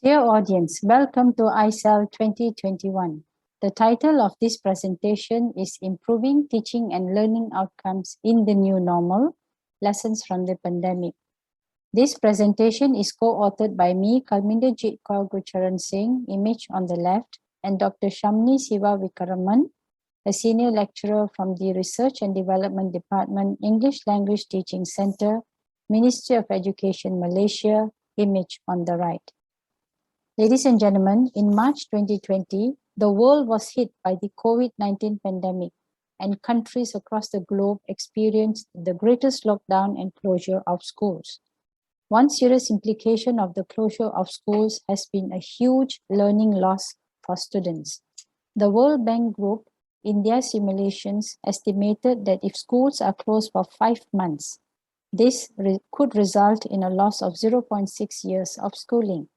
Dear audience, welcome to ICEL 2021. The title of this presentation is Improving Teaching and Learning Outcomes in the New Normal, Lessons from the Pandemic. This presentation is co-authored by me, Kalminderjit Kaur, image on the left, and Dr. Shamni Siva Vikaraman, a senior lecturer from the Research and Development Department, English Language Teaching Center, Ministry of Education, Malaysia, image on the right. Ladies and gentlemen, in March 2020, the world was hit by the COVID-19 pandemic, and countries across the globe experienced the greatest lockdown and closure of schools. One serious implication of the closure of schools has been a huge learning loss for students. The World Bank Group, in their simulations, estimated that if schools are closed for 5 months, this could result in a loss of 0.6 years of schooling.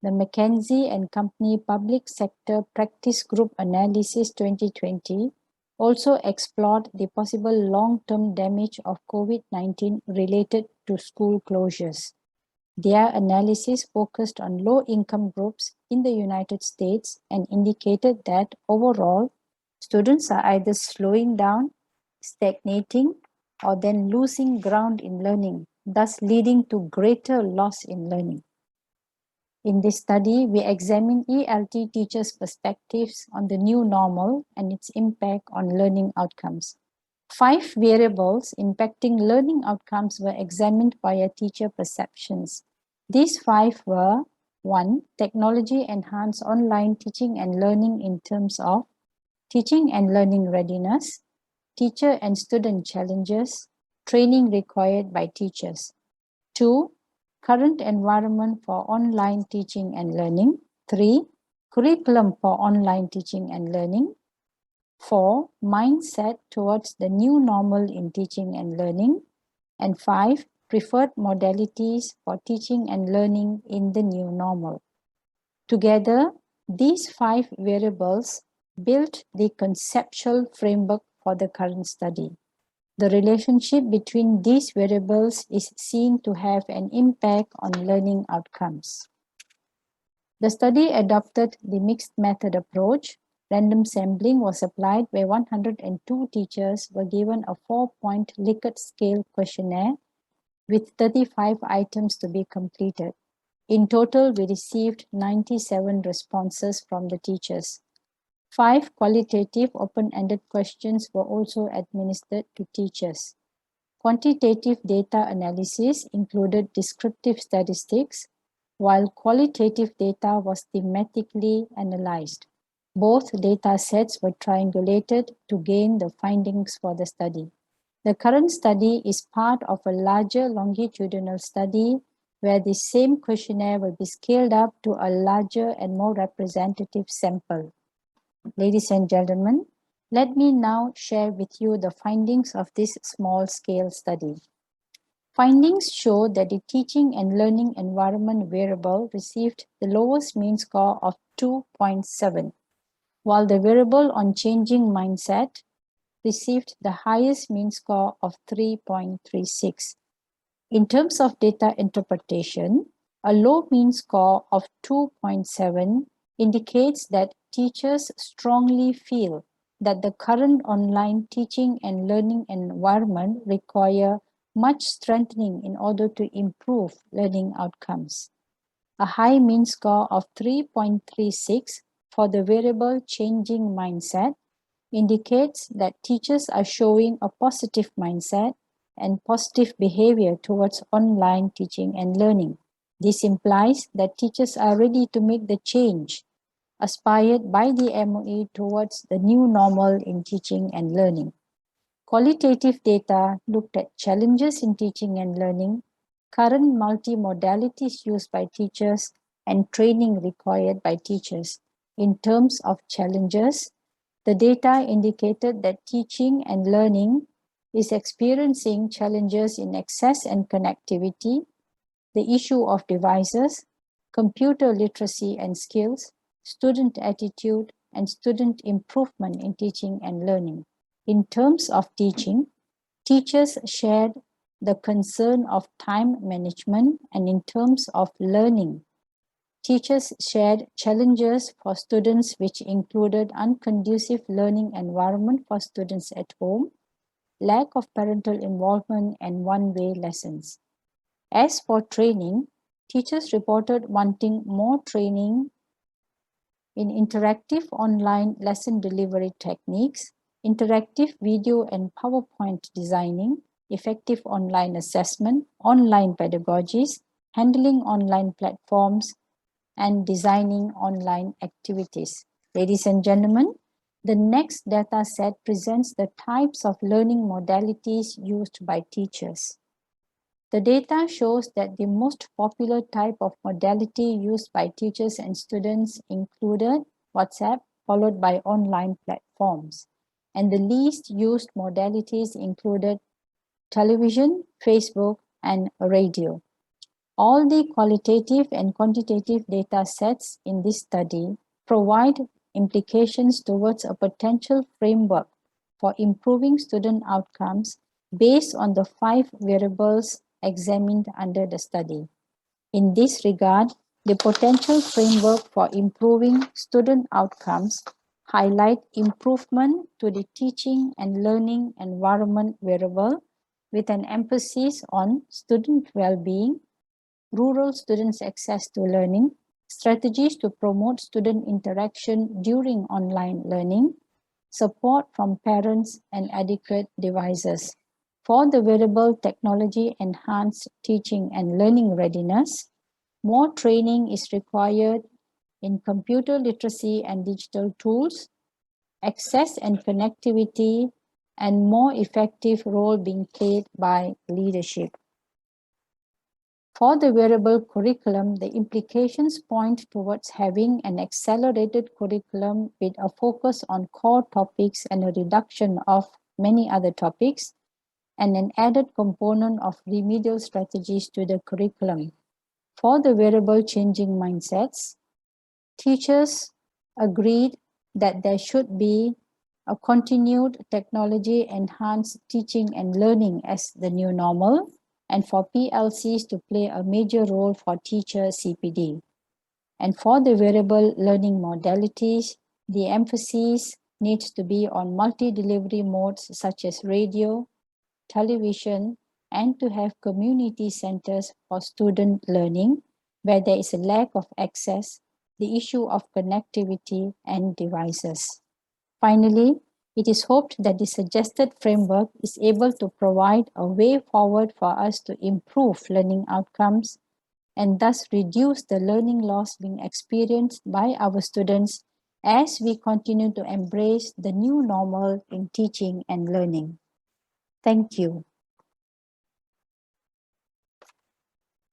The McKinsey & Company Public Sector Practice Group Analysis 2020 also explored the possible long-term damage of COVID-19 related to school closures. Their analysis focused on low-income groups in the United States and indicated that overall, students are either slowing down, stagnating, or then losing ground in learning, thus leading to greater loss in learning. In this study, we examine ELT teachers' perspectives on the new normal and its impact on learning outcomes. 5 variables impacting learning outcomes were examined via teacher perceptions. These 5 were: 1. Technology-enhanced online teaching and learning in terms of teaching and learning readiness, teacher and student challenges, training required by teachers. 2. Current environment for online teaching and learning. 3. Curriculum for online teaching and learning. 4. Mindset towards the new normal in teaching and learning. And 5. Preferred modalities for teaching and learning in the new normal. Together, these 5 variables built the conceptual framework for the current study. The relationship between these variables is seen to have an impact on learning outcomes. The study adopted the mixed method approach. Random sampling was applied where 102 teachers were given a 4-point Likert scale questionnaire with 35 items to be completed. In total, we received 97 responses from the teachers. 5 qualitative open-ended questions were also administered to teachers. Quantitative data analysis included descriptive statistics, while qualitative data was thematically analyzed. Both data sets were triangulated to gain the findings for the study. The current study is part of a larger longitudinal study where the same questionnaire will be scaled up to a larger and more representative sample. Ladies and gentlemen, let me now share with you the findings of this small-scale study. Findings show that the teaching and learning environment variable received the lowest mean score of 2.7, while the variable on changing mindset received the highest mean score of 3.36. In terms of data interpretation, a low mean score of 2.7 indicates that teachers strongly feel that the current online teaching and learning environment require much strengthening in order to improve learning outcomes. A high mean score of 3.36 for the variable changing mindset indicates that teachers are showing a positive mindset and positive behavior towards online teaching and learning. This implies that teachers are ready to make the change aspired by the MOE towards the new normal in teaching and learning. Qualitative data looked at challenges in teaching and learning, current multimodalities used by teachers, and training required by teachers. In terms of challenges, the data indicated that teaching and learning is experiencing challenges in access and connectivity, the issue of devices, computer literacy and skills, student attitude, and student improvement in teaching and learning. In terms of teaching, teachers shared the concern of time management, and in terms of learning, Teachers shared challenges for students which included unconducive learning environment for students at home, lack of parental involvement, and one-way lessons. As for training, teachers reported wanting more training in interactive online lesson delivery techniques, interactive video and PowerPoint designing, effective online assessment, online pedagogies, handling online platforms, and designing online activities. Ladies and gentlemen, the next data set presents the types of learning modalities used by teachers. The data shows that the most popular type of modality used by teachers and students included WhatsApp, followed by online platforms. And the least used modalities included television, Facebook, and radio. All the qualitative and quantitative data sets in this study provide implications towards a potential framework for improving student outcomes based on the 5 variables examined under the study. In this regard, the potential framework for improving student outcomes highlight improvement to the teaching and learning environment variable with an emphasis on student well-being, rural students' access to learning, strategies to promote student interaction during online learning, support from parents, and adequate devices. For the variable technology enhanced teaching and learning readiness, more training is required in computer literacy and digital tools, access and connectivity, and more effective role being played by leadership. For the variable curriculum, the implications point towards having an accelerated curriculum with a focus on core topics and a reduction of many other topics, and an added component of remedial strategies to the curriculum. For the variable changing mindsets, teachers agreed that there should be a continued technology-enhanced teaching and learning as the new normal, and for PLCs to play a major role for teacher CPD. And for the variable learning modalities, the emphasis needs to be on multi-delivery modes such as radio, television, and to have community centers for student learning where there is a lack of access, the issue of connectivity and devices. Finally, it is hoped that the suggested framework is able to provide a way forward for us to improve learning outcomes and thus reduce the learning loss being experienced by our students as we continue to embrace the new normal in teaching and learning. Thank you.